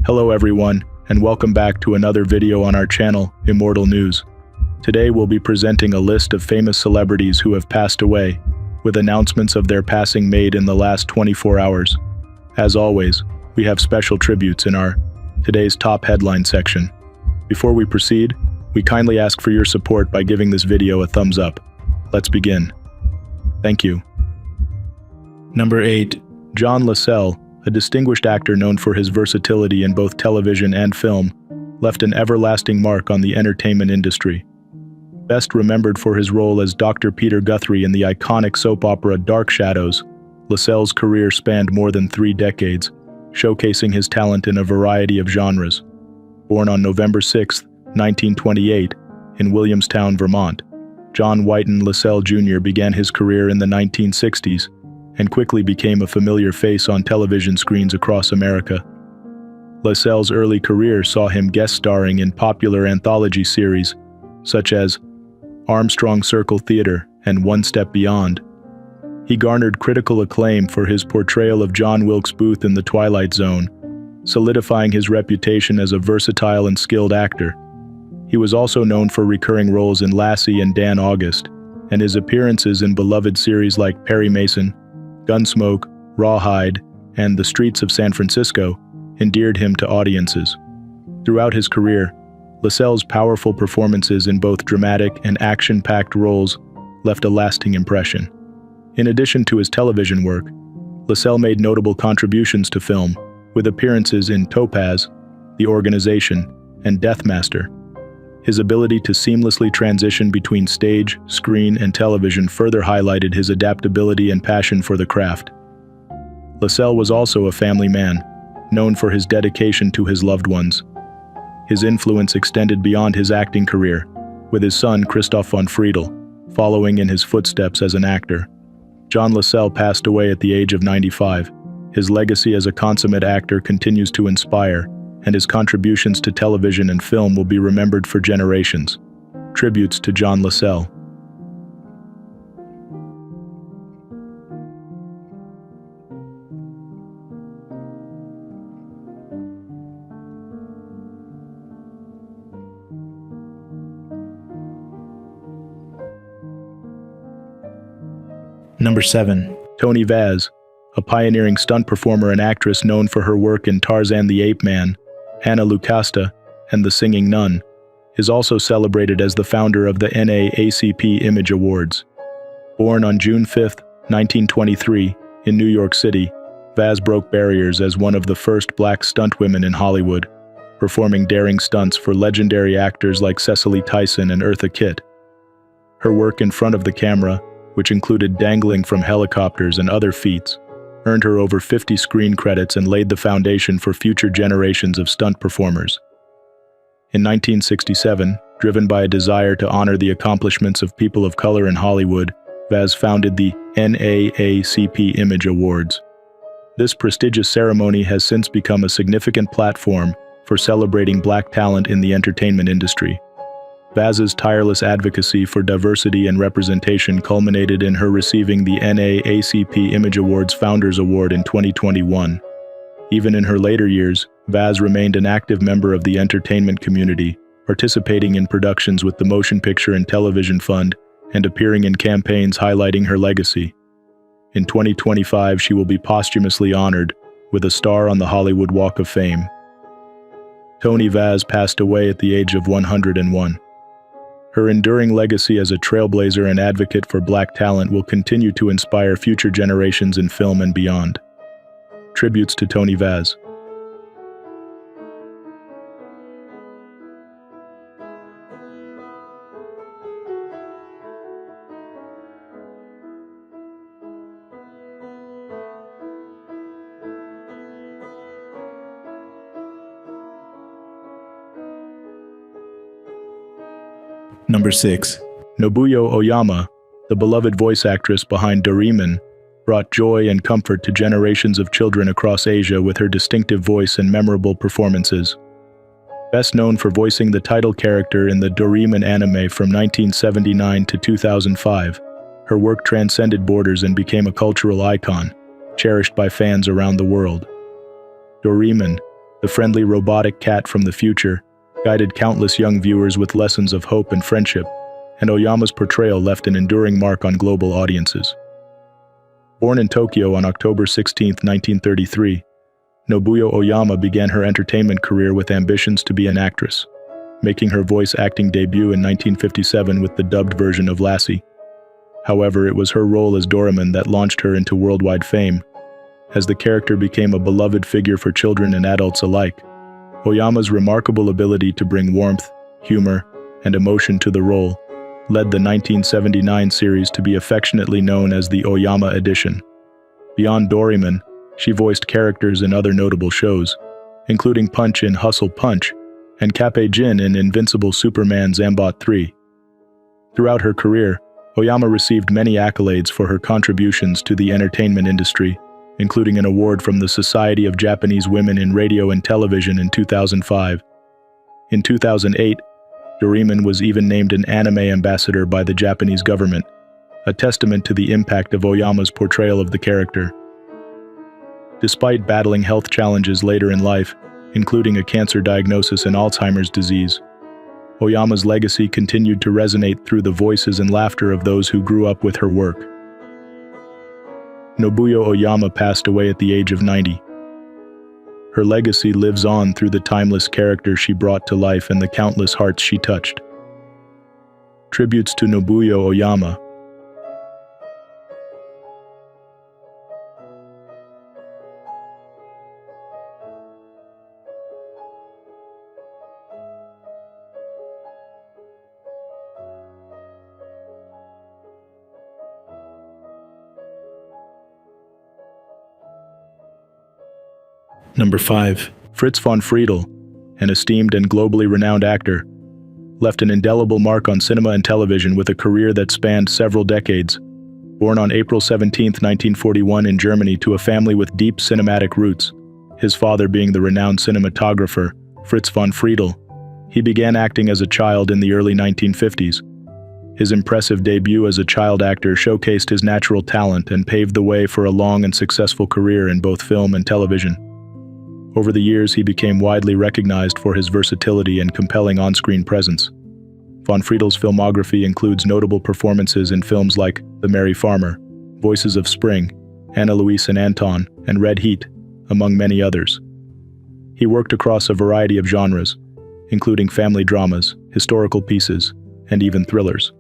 Hello everyone, and welcome back to another video on our channel, Immortal News. Today we'll be presenting a list of famous celebrities who have passed away, with announcements of their passing made in the last 24 hours. As always, we have special tributes in our Today's Top Headline section. Before we proceed, we kindly ask for your support by giving this video a thumbs up. Let's begin. Thank you. Number 8. John Lasell, a distinguished actor known for his versatility in both television and film, left an everlasting mark on the entertainment industry. Best remembered for his role as Dr. Peter Guthrie in the iconic soap opera Dark Shadows, Lasell's career spanned more than 3 decades, showcasing his talent in a variety of genres. Born on November 6, 1928, in Williamstown, Vermont, John Whiten Lasell Jr. began his career in the 1960s and quickly became a familiar face on television screens across America. Lasell's early career saw him guest starring in popular anthology series such as Armstrong Circle Theater and One Step Beyond. He garnered critical acclaim for his portrayal of John Wilkes Booth in The Twilight Zone, solidifying his reputation as a versatile and skilled actor. He was also known for recurring roles in Lassie and Dan August, and his appearances in beloved series like Perry Mason, Gunsmoke, Rawhide, and The Streets of San Francisco endeared him to audiences. Throughout his career, Lasell's powerful performances in both dramatic and action-packed roles left a lasting impression. In addition to his television work, Lasell made notable contributions to film, with appearances in Topaz, The Organization, and Deathmaster. His ability to seamlessly transition between stage, screen, and television further highlighted his adaptability and passion for the craft. Lasell was also a family man, known for his dedication to his loved ones. His influence extended beyond his acting career, with his son Christoph von Friedl following in his footsteps as an actor. John Lasell passed away at the age of 95. His legacy as a consummate actor continues to inspire, and his contributions to television and film will be remembered for generations. Tributes to John Lasell. Number 7. Toni Vaz, a pioneering stunt performer and actress known for her work in Tarzan the Ape Man, Anna Lucasta, and The Singing Nun, is also celebrated as the founder of the NAACP Image Awards. Born on June 5, 1923, in New York City, Vaz broke barriers as one of the first black stuntwomen in Hollywood, performing daring stunts for legendary actors like Cecily Tyson and Eartha Kitt. Her work in front of the camera, which included dangling from helicopters and other feats, earned her over 50 screen credits and laid the foundation for future generations of stunt performers. In 1967, driven by a desire to honor the accomplishments of people of color in Hollywood, Vaz founded the NAACP Image Awards. This prestigious ceremony has since become a significant platform for celebrating black talent in the entertainment industry. Vaz's tireless advocacy for diversity and representation culminated in her receiving the NAACP Image Awards Founders Award in 2021. Even in her later years, Vaz remained an active member of the entertainment community, participating in productions with the Motion Picture and Television Fund and appearing in campaigns highlighting her legacy. In 2025, she will be posthumously honored with a star on the Hollywood Walk of Fame. Toni Vaz passed away at the age of 101. Her enduring legacy as a trailblazer and advocate for black talent will continue to inspire future generations in film and beyond. Tributes to Toni Vaz. Number 6. Nobuyo Oyama, the beloved voice actress behind Doraemon, brought joy and comfort to generations of children across Asia with her distinctive voice and memorable performances. Best known for voicing the title character in the Doraemon anime from 1979 to 2005, her work transcended borders and became a cultural icon, cherished by fans around the world. Doraemon, The friendly robotic cat from the future guided countless young viewers with lessons of hope and friendship, and Oyama's portrayal left an enduring mark on global audiences. Born in Tokyo on October 16, 1933, Nobuyo Oyama began her entertainment career with ambitions to be an actress, making her voice acting debut in 1957 with the dubbed version of Lassie. However, it was her role as Doraemon that launched her into worldwide fame, as the character became a beloved figure for children and adults alike. Oyama's remarkable ability to bring warmth, humor, and emotion to the role led the 1979 series to be affectionately known as the Oyama Edition. Beyond Doraemon, she voiced characters in other notable shows, including Punch in Hustle Punch and Cape Jin in Invincible Superman Zambot 3. Throughout her career, Oyama received many accolades for her contributions to the entertainment industry, including an award from the Society of Japanese Women in Radio and Television in 2005. In 2008, Doraemon was even named an anime ambassador by the Japanese government, a testament to the impact of Oyama's portrayal of the character. Despite battling health challenges later in life, including a cancer diagnosis and Alzheimer's disease, Oyama's legacy continued to resonate through the voices and laughter of those who grew up with her work. Nobuyo Oyama passed away at the age of 90. Her legacy lives on through the timeless character she brought to life and the countless hearts she touched. Tributes to Nobuyo Oyama. Number 5. Fritz von Friedl, an esteemed and globally renowned actor, left an indelible mark on cinema and television with a career that spanned several decades. Born on April 17, 1941 in Germany to a family with deep cinematic roots, his father being the renowned cinematographer, Fritz von Friedl, he began acting as a child in the early 1950s. His impressive debut as a child actor showcased his natural talent and paved the way for a long and successful career in both film and television. Over the years, he became widely recognized for his versatility and compelling on-screen presence. Von Friedel's filmography includes notable performances in films like The Merry Farmer, Voices of Spring, Anna Louise and Anton, and Red Heat, among many others. He worked across a variety of genres, including family dramas, historical pieces, and even thrillers.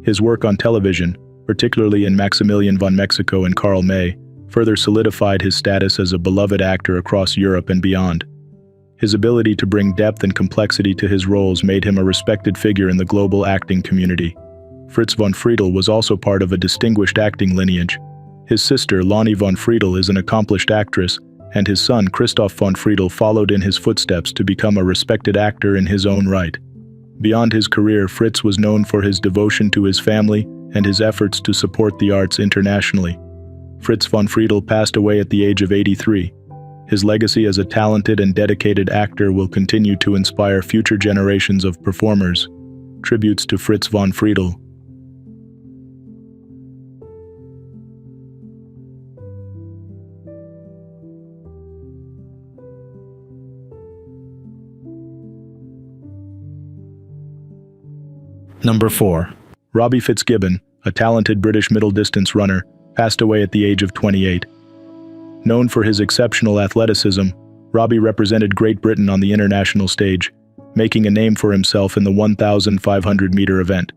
His work on television, particularly in Maximilian von Mexico and Karl May, further solidified his status as a beloved actor across Europe and beyond. His ability to bring depth and complexity to his roles made him a respected figure in the global acting community. Fritz von Friedl was also part of a distinguished acting lineage. His sister, Lonnie von Friedl, is an accomplished actress, and his son, Christoph von Friedl, followed in his footsteps to become a respected actor in his own right. Beyond his career, Fritz was known for his devotion to his family and his efforts to support the arts internationally. Fritz von Friedl passed away at the age of 83. His legacy as a talented and dedicated actor will continue to inspire future generations of performers. Tributes to Fritz von Friedl. Number 4. Robbie FitzGibbon, a talented British middle-distance runner, passed away at the age of 28. Known for his exceptional athleticism, Robbie represented Great Britain on the international stage, making a name for himself in the 1,500-meter event.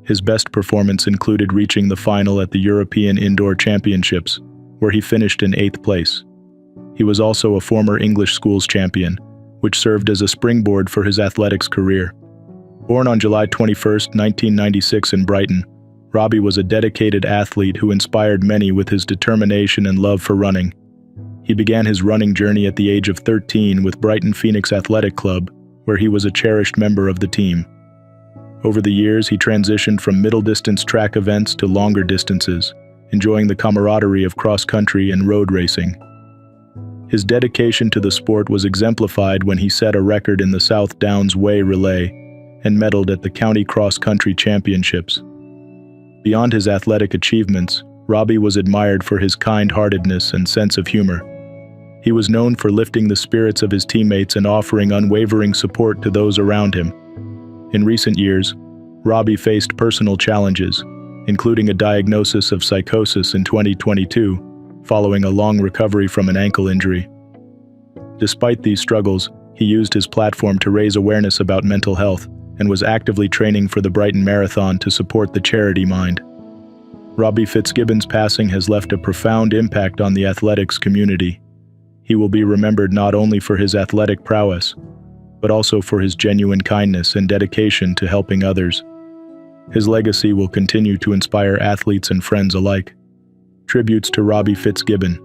His best performance included reaching the final at the European Indoor Championships, where he finished in 8th place. He was also a former English schools champion, which served as a springboard for his athletics career. Born on July 21, 1996 in Brighton, Robbie was a dedicated athlete who inspired many with his determination and love for running. He began his running journey at the age of 13 with Brighton Phoenix Athletic Club, where he was a cherished member of the team. Over the years, he transitioned from middle-distance track events to longer distances, enjoying the camaraderie of cross-country and road racing. His dedication to the sport was exemplified when he set a record in the South Downs Way Relay and medaled at the County Cross Country Championships. Beyond his athletic achievements, Robbie was admired for his kind-heartedness and sense of humor. He was known for lifting the spirits of his teammates and offering unwavering support to those around him. In recent years, Robbie faced personal challenges, including a diagnosis of psychosis in 2022, following a long recovery from an ankle injury. Despite these struggles, he used his platform to raise awareness about mental health and was actively training for the Brighton Marathon to support the charity Mind. Robbie FitzGibbon's passing has left a profound impact on the athletics community. He will be remembered not only for his athletic prowess, but also for his genuine kindness and dedication to helping others. His legacy will continue to inspire athletes and friends alike. Tributes to Robbie FitzGibbon.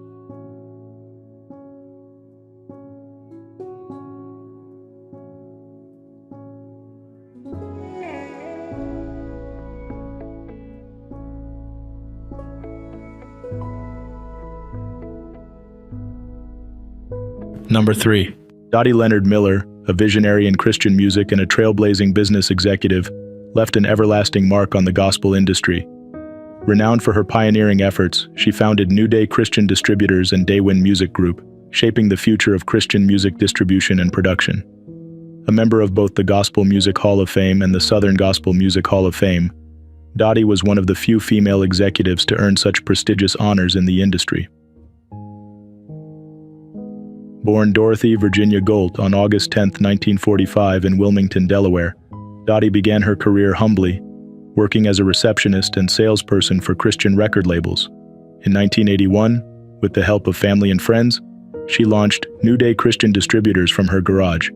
Number 3. Dottie Leonard Miller, a visionary in Christian music and a trailblazing business executive, left an everlasting mark on the gospel industry. Renowned for her pioneering efforts, she founded TodaY Christian Distributors and Daywin Music Group, shaping the future of Christian music distribution and production. A member of both the Gospel Music Hall of Fame and the Southern Gospel Music Hall of Fame, Dottie was one of the few female executives to earn such prestigious honors in the industry. Born Dorothy Virginia Golt on August 10, 1945 in Wilmington, Delaware, Dottie began her career humbly, working as a receptionist and salesperson for Christian record labels. In 1981, with the help of family and friends, she launched TodaY Christian Distributors from her garage.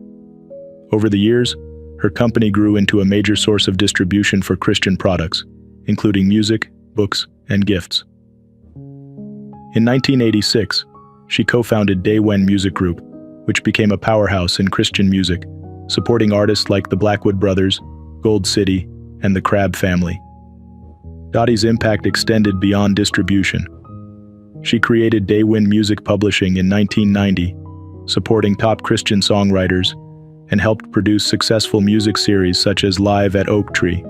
Over the years, her company grew into a major source of distribution for Christian products, including music, books, and gifts. In 1986, she co-founded Daywin Music Group, which became a powerhouse in Christian music, supporting artists like the Blackwood Brothers, Gold City, and the Crabb Family. Dottie's impact extended beyond distribution. She created Daywin Music Publishing in 1990, supporting top Christian songwriters, and helped produce successful music series such as Live at Oak Tree.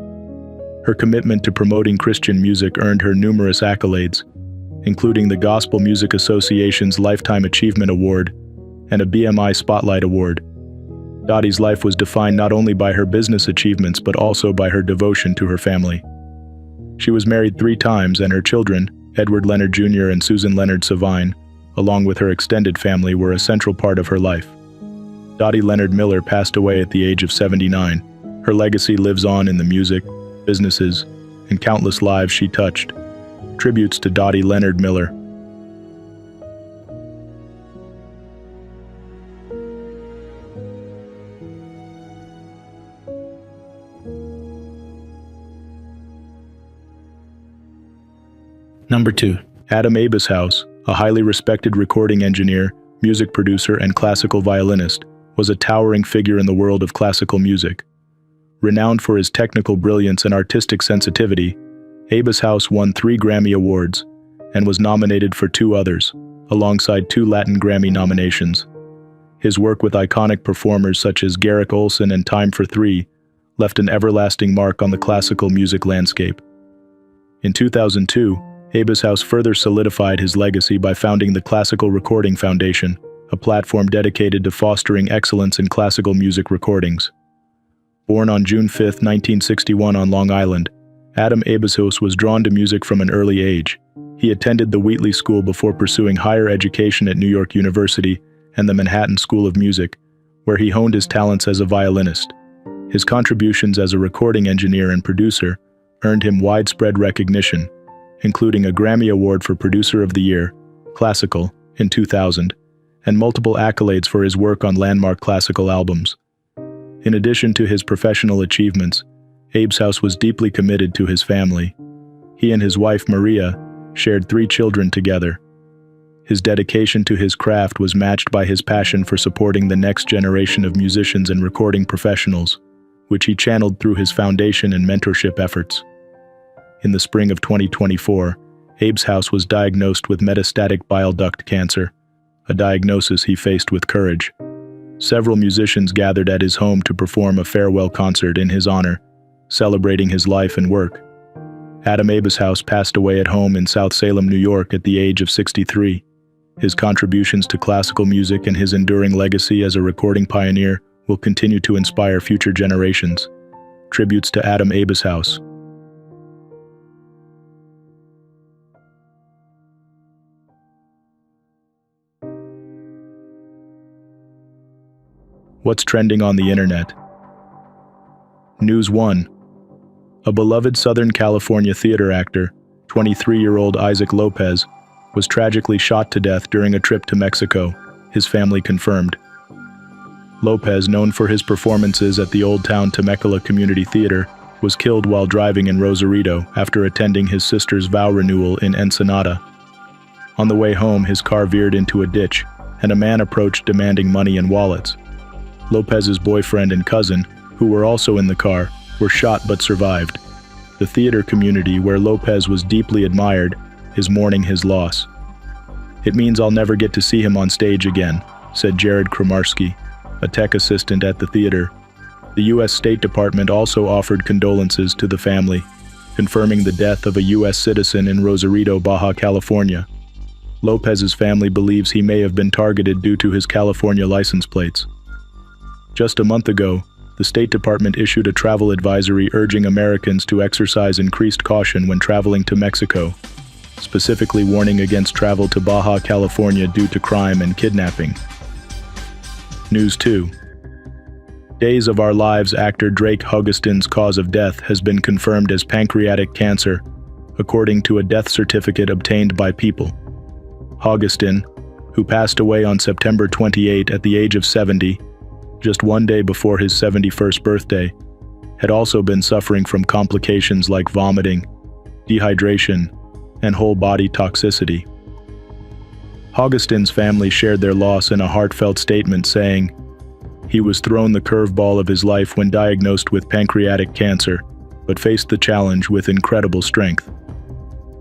Her commitment to promoting Christian music earned her numerous accolades, including the Gospel Music Association's Lifetime Achievement Award and a BMI Spotlight Award. Dottie's life was defined not only by her business achievements but also by her devotion to her family. She was married 3 times, and her children, Edward Leonard Jr. and Susan Leonard Savine, along with her extended family, were a central part of her life. Dottie Leonard Miller passed away at the age of 79. Her legacy lives on in the music, businesses, and countless lives she touched. Tributes to Dottie Leonard Miller. Number 2. Adam Abeshouse, a highly respected recording engineer, music producer, and classical violinist, was a towering figure in the world of classical music. Renowned for his technical brilliance and artistic sensitivity, Abeshouse won 3 Grammy Awards and was nominated for 2 others, alongside 2 Latin Grammy nominations. His work with iconic performers such as Garrick Olson and Time for Three left an everlasting mark on the classical music landscape. In 2002, Abeshouse further solidified his legacy by founding the Classical Recording Foundation, a platform dedicated to fostering excellence in classical music recordings. Born on June 5, 1961 on Long Island, Adam Abeshouse was drawn to music from an early age. He attended the Wheatley School before pursuing higher education at New York University and the Manhattan School of Music, where he honed his talents as a violinist. His contributions as a recording engineer and producer earned him widespread recognition, including a Grammy Award for Producer of the Year, Classical, in 2000, and multiple accolades for his work on landmark classical albums. In addition to his professional achievements, Abeshouse was deeply committed to his family. He and his wife, Maria, shared 3 children together. His dedication to his craft was matched by his passion for supporting the next generation of musicians and recording professionals, which he channeled through his foundation and mentorship efforts. In the spring of 2024, Abeshouse was diagnosed with metastatic bile duct cancer, a diagnosis he faced with courage. Several musicians gathered at his home to perform a farewell concert in his honor, celebrating his life and work. Adam Abeshouse passed away at home in South Salem, New York at the age of 63. His contributions to classical music and his enduring legacy as a recording pioneer will continue to inspire future generations. Tributes to Abeshouse. What's trending on the internet? News 1. A beloved Southern California theater actor, 23-year-old Isaac Lopez, was tragically shot to death during a trip to Mexico, his family confirmed. Lopez, known for his performances at the Old Town Temecula Community Theater, was killed while driving in Rosarito after attending his sister's vow renewal in Ensenada. On the way home, his car veered into a ditch, and a man approached demanding money and wallets. Lopez's boyfriend and cousin, who were also in the car, were shot but survived. The theater community, where Lopez was deeply admired, is mourning his loss. "It means I'll never get to see him on stage again," said Jared Kramarski, a tech assistant at the theater. The U.S. State Department also offered condolences to the family, confirming the death of a U.S. citizen in Rosarito, Baja California. Lopez's family believes he may have been targeted due to his California license plates. Just a month ago, the State Department issued a travel advisory urging Americans to exercise increased caution when traveling to Mexico, specifically warning against travel to Baja California due to crime and kidnapping. News 2. Days of Our Lives actor Drake Hogestyn's cause of death has been confirmed as pancreatic cancer, according to a death certificate obtained by People. Hogestyn, who passed away on September 28 at the age of 70, just one day before his 71st birthday, had also been suffering from complications like vomiting, dehydration, and whole-body toxicity. Hogestyn's family shared their loss in a heartfelt statement saying, "He was thrown the curveball of his life when diagnosed with pancreatic cancer, but faced the challenge with incredible strength."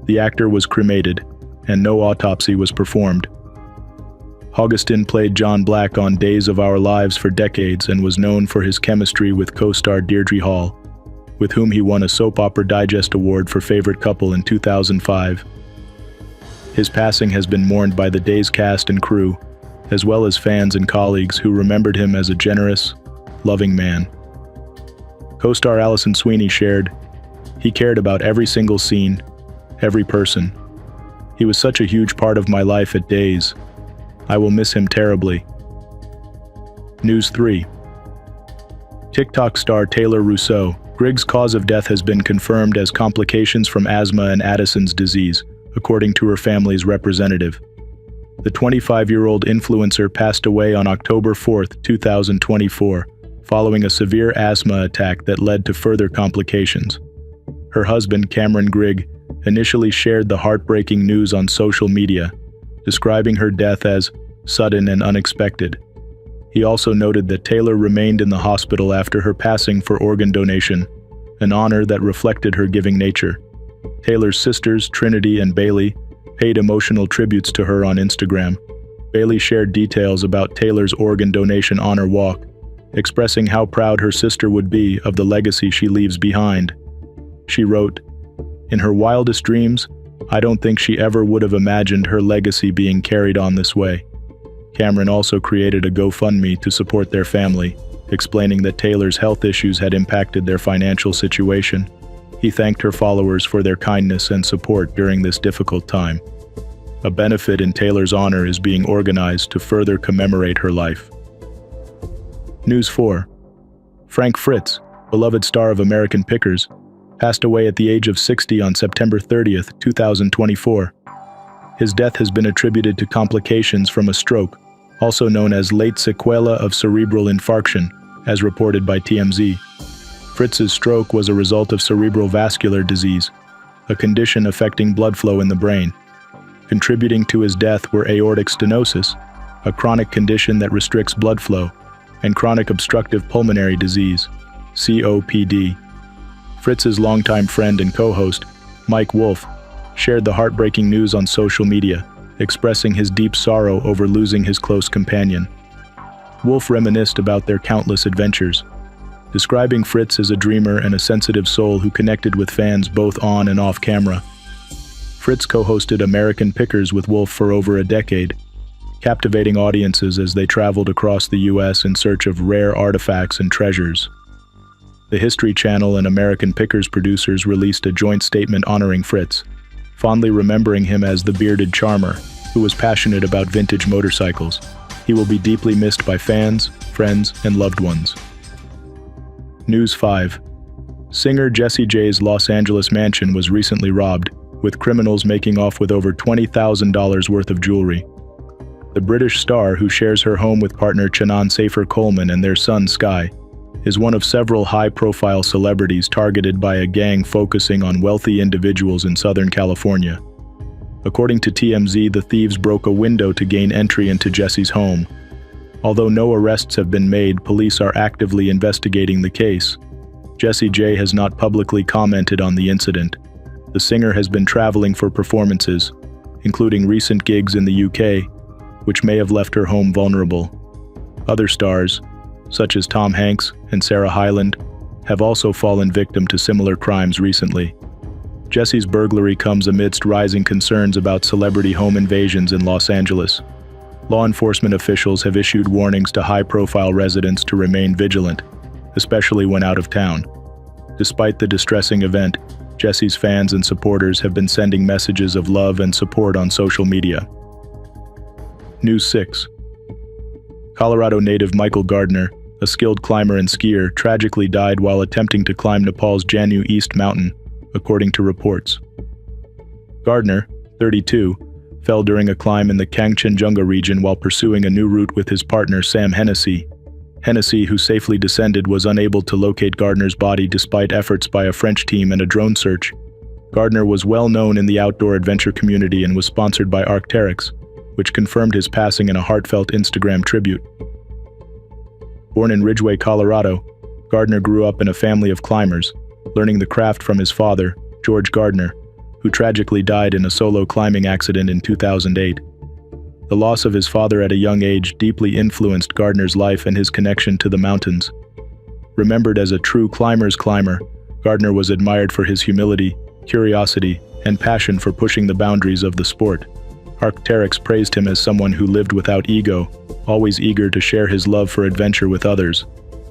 The actor was cremated, and no autopsy was performed. Hogestyn played John Black on Days of Our Lives for decades and was known for his chemistry with co-star Deirdre Hall, with whom he won a Soap Opera Digest Award for Favorite Couple in 2005. His passing has been mourned by the Days cast and crew, as well as fans and colleagues who remembered him as a generous, loving man. Co-star Alison Sweeney shared, "He cared about every single scene, every person. He was such a huge part of my life at Days. I will miss him terribly." News 3. TikTok star Taylor Rousseau. Griggs' cause of death has been confirmed as complications from asthma and Addison's disease, according to her family's representative. The 25-year-old influencer passed away on October 4, 2024, following a severe asthma attack that led to further complications. Her husband, Cameron Grigg, initially shared the heartbreaking news on social media, describing her death as sudden and unexpected. He also noted that Taylor remained in the hospital after her passing for organ donation, an honor that reflected her giving nature. Taylor's sisters, Trinity and Bailey, paid emotional tributes to her on Instagram. Bailey shared details about Taylor's organ donation honor walk, expressing how proud her sister would be of the legacy she leaves behind. She wrote, "In her wildest dreams, I don't think she ever would have imagined her legacy being carried on this way." Cameron also created a GoFundMe to support their family, explaining that Taylor's health issues had impacted their financial situation. He thanked her followers for their kindness and support during this difficult time. A benefit in Taylor's honor is being organized to further commemorate her life. News 4. Frank Fritz, beloved star of American Pickers, passed away at the age of 60 on September 30, 2024. His death has been attributed to complications from a stroke, also known as late sequela of cerebral infarction, as reported by TMZ. Fritz's stroke was a result of cerebral vascular disease, a condition affecting blood flow in the brain. Contributing to his death were aortic stenosis, a chronic condition that restricts blood flow, and chronic obstructive pulmonary disease, COPD. Fritz's longtime friend and co-host, Mike Wolf, shared the heartbreaking news on social media, expressing his deep sorrow over losing his close companion. Wolf reminisced about their countless adventures, describing Fritz as a dreamer and a sensitive soul who connected with fans both on and off camera. Fritz co-hosted American Pickers with Wolf for over a decade, captivating audiences as they traveled across the U.S. in search of rare artifacts and treasures. The History Channel and American Pickers producers released a joint statement honoring Fritz, fondly remembering him as the bearded charmer who was passionate about vintage motorcycles. He will be deeply missed by fans, friends, and loved ones. News 5. Singer Jessie J's Los Angeles mansion was recently robbed, with criminals making off with over $20,000 worth of jewelry. The British star, who shares her home with partner Channon Safer-Coleman and their son Sky, is one of several high-profile celebrities targeted by a gang focusing on wealthy individuals in Southern California. According to TMZ, the thieves broke a window to gain entry into Jessie's home. Although no arrests have been made, police are actively investigating the case. Jessie J has not publicly commented on the incident. The singer has been traveling for performances, including recent gigs in the UK, which may have left her home vulnerable. Other stars, such as Tom Hanks and Sarah Hyland, have also fallen victim to similar crimes recently. Jessie's burglary comes amidst rising concerns about celebrity home invasions in Los Angeles. Law enforcement officials have issued warnings to high-profile residents to remain vigilant, especially when out of town. Despite the distressing event, Jessie's fans and supporters have been sending messages of love and support on social media. News 6. Colorado native Michael Gardner, a skilled climber and skier, tragically died while attempting to climb Nepal's Janu East Mountain, according to reports. Gardner, 32, fell during a climb in the Kangchenjunga region while pursuing a new route with his partner Sam Hennessy. Hennessy, who safely descended, was unable to locate Gardner's body despite efforts by a French team and a drone search. Gardner was well known in the outdoor adventure community and was sponsored by Arc'teryx, which confirmed his passing in a heartfelt Instagram tribute. Born in Ridgway, Colorado, Gardner grew up in a family of climbers, learning the craft from his father, George Gardner, who tragically died in a solo climbing accident in 2008. The loss of his father at a young age deeply influenced Gardner's life and his connection to the mountains. Remembered as a true climber's climber, Gardner was admired for his humility, curiosity, and passion for pushing the boundaries of the sport. Arc'teryx praised him as someone who lived without ego, always eager to share his love for adventure with others.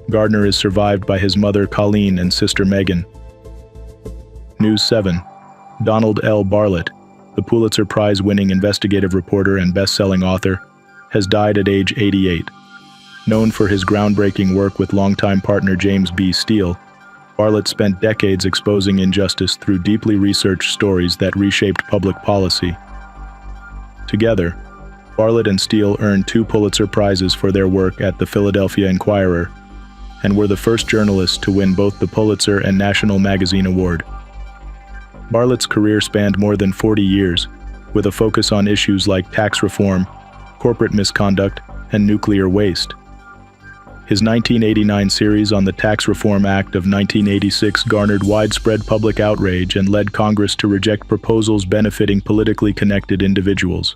Gardner is survived by his mother Colleen and sister Megan. News 7. Donald L. Bartlett, the Pulitzer Prize-winning investigative reporter and best-selling author, has died at age 88. Known for his groundbreaking work with longtime partner James B. Steele, Bartlett spent decades exposing injustice through deeply researched stories that reshaped public policy. Together, Bartlett and Steele earned 2 Pulitzer Prizes for their work at the Philadelphia Inquirer, and were the first journalists to win both the Pulitzer and National Magazine Award. Bartlett's career spanned more than 40 years, with a focus on issues like tax reform, corporate misconduct, and nuclear waste. His 1989 series on the Tax Reform Act of 1986 garnered widespread public outrage and led Congress to reject proposals benefiting politically connected individuals.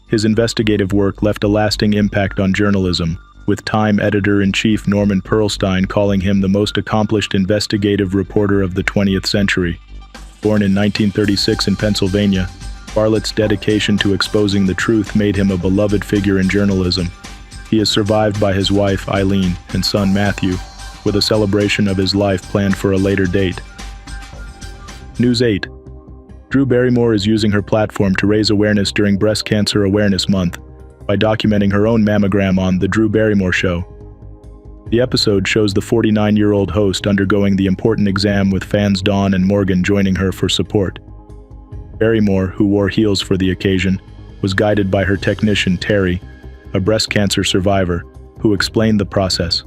His investigative work left a lasting impact on journalism, with Time editor-in-chief Norman Pearlstein calling him the most accomplished investigative reporter of the 20th century. Born in 1936 in Pennsylvania, Bartlett's dedication to exposing the truth made him a beloved figure in journalism. He is survived by his wife, Eileen, and son, Matthew, with a celebration of his life planned for a later date. News 8. Drew Barrymore is using her platform to raise awareness during Breast Cancer Awareness Month by documenting her own mammogram on The Drew Barrymore Show. The episode shows the 49-year-old host undergoing the important exam, with fans Dawn and Morgan joining her for support. Barrymore, who wore heels for the occasion, was guided by her technician Terry, a breast cancer survivor, who explained the process.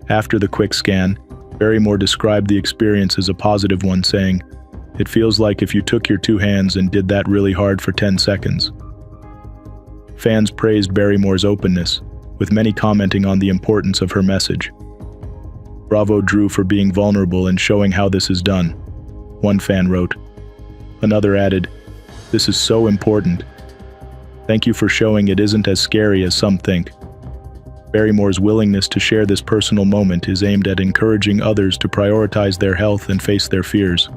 After the quick scan, Barrymore described the experience as a positive one, saying, "It feels like if you took your 2 hands and did that really hard for 10 seconds. Fans praised Barrymore's openness, with many commenting on the importance of her message. "Bravo, Drew, for being vulnerable and showing how this is done," one fan wrote. Another added, "This is so important. Thank you for showing it isn't as scary as some think." Barrymore's willingness to share this personal moment is aimed at encouraging others to prioritize their health and face their fears.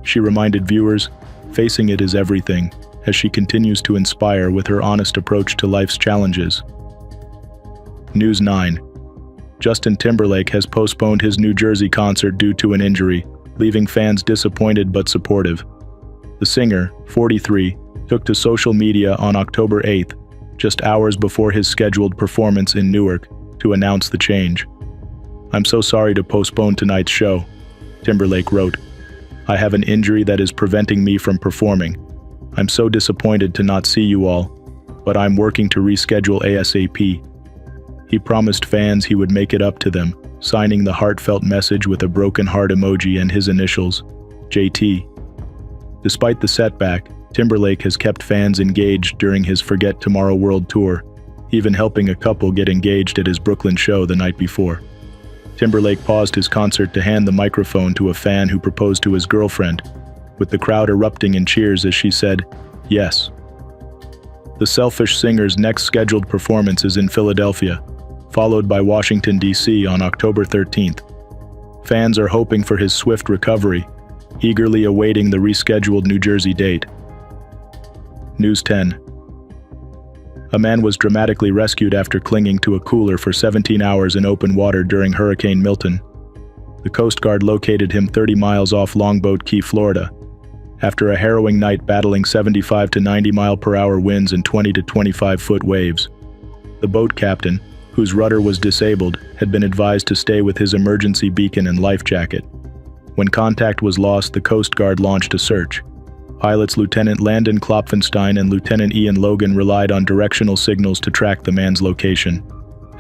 She reminded viewers, "Facing it is everything, as she continues to inspire with her honest approach to life's challenges. News 9. Justin Timberlake has postponed his New Jersey concert due to an injury, leaving fans disappointed but supportive. The singer, 43, took to social media on October 8th, just hours before his scheduled performance in Newark, to announce the change. "I'm so sorry to postpone tonight's show," Timberlake wrote. "I have an injury that is preventing me from performing. I'm so disappointed to not see you all, but I'm working to reschedule ASAP." He promised fans he would make it up to them, signing the heartfelt message with a broken heart emoji and his initials, JT. Despite the setback, Timberlake has kept fans engaged during his Forget Tomorrow World Tour, even helping a couple get engaged at his Brooklyn show the night before. Timberlake paused his concert to hand the microphone to a fan who proposed to his girlfriend, with the crowd erupting in cheers as she said, "Yes." The Selfish singer's next scheduled performance is in Philadelphia, followed by Washington, D.C. on October 13th. Fans are hoping for his swift recovery, eagerly awaiting the rescheduled New Jersey date. News 10. A man was dramatically rescued after clinging to a cooler for 17 hours in open water during Hurricane Milton. The Coast Guard located him 30 miles off Longboat Key, Florida, after a harrowing night battling 75 to 90 mile-per-hour winds and 20 to 25-foot waves. The boat captain, whose rudder was disabled, had been advised to stay with his emergency beacon and life jacket. When contact was lost, the Coast Guard launched a search. Pilots Lieutenant Landon Klopfenstein and Lieutenant Ian Logan relied on directional signals to track the man's location.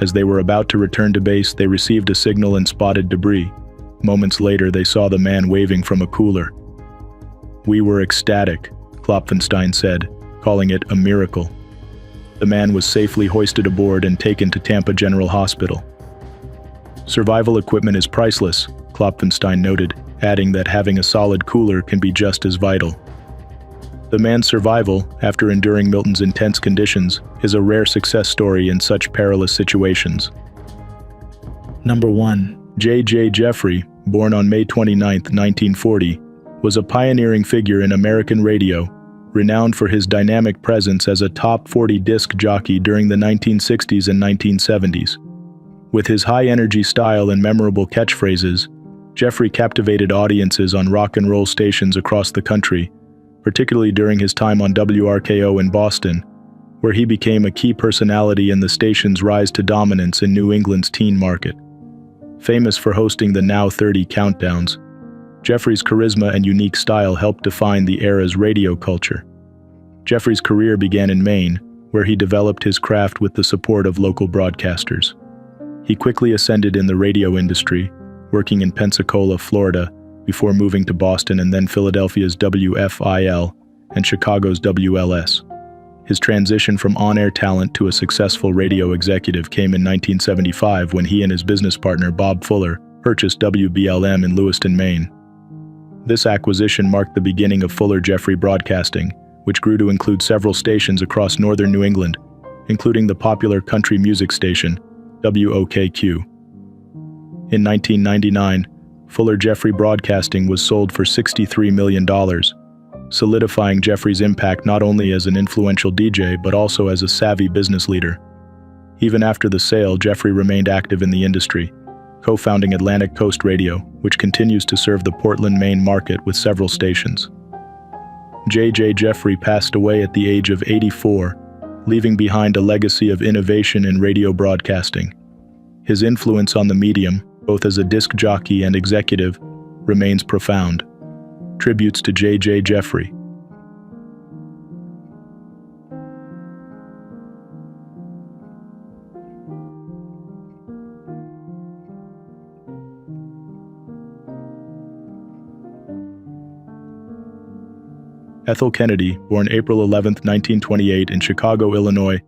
As they were about to return to base, they received a signal and spotted debris. Moments later, they saw the man waving from a cooler. "We were ecstatic," Klopfenstein said, calling it a miracle. The man was safely hoisted aboard and taken to Tampa General Hospital. "Survival equipment is priceless," Klopfenstein noted, adding that having a solid cooler can be just as vital. The man's survival, after enduring Milton's intense conditions, is a rare success story in such perilous situations. Number 1. J.J. Jeffrey, born on May 29, 1940, was a pioneering figure in American radio, renowned for his dynamic presence as a top 40 disc jockey during the 1960s and 1970s. With his high-energy style and memorable catchphrases, Jeffrey captivated audiences on rock and roll stations across the country, particularly during his time on WRKO in Boston, where he became a key personality in the station's rise to dominance in New England's teen market. Famous for hosting the Now 30 countdowns, Jeffrey's charisma and unique style helped define the era's radio culture. Jeffrey's career began in Maine, where he developed his craft with the support of local broadcasters. He quickly ascended in the radio industry, working in Pensacola, Florida, before moving to Boston and then Philadelphia's WFIL and Chicago's WLS. His transition from on-air talent to a successful radio executive came in 1975 when he and his business partner Bob Fuller purchased WBLM in Lewiston, Maine. This acquisition marked the beginning of Fuller Jeffrey Broadcasting, which grew to include several stations across northern New England, including the popular country music station, WOKQ. In 1999, Fuller Jeffrey Broadcasting was sold for $63 million, solidifying Jeffrey's impact not only as an influential DJ but also as a savvy business leader. Even after the sale, Jeffrey remained active in the industry, co-founding Atlantic Coast Radio, which continues to serve the Portland, Maine market with several stations. J.J. Jeffrey passed away at the age of 84, leaving behind a legacy of innovation in radio broadcasting. His influence on the medium, both as a disc jockey and executive, remains profound. Tributes to J.J. Jeffrey. Ethel Kennedy, born April 11, 1928 in Chicago, Illinois,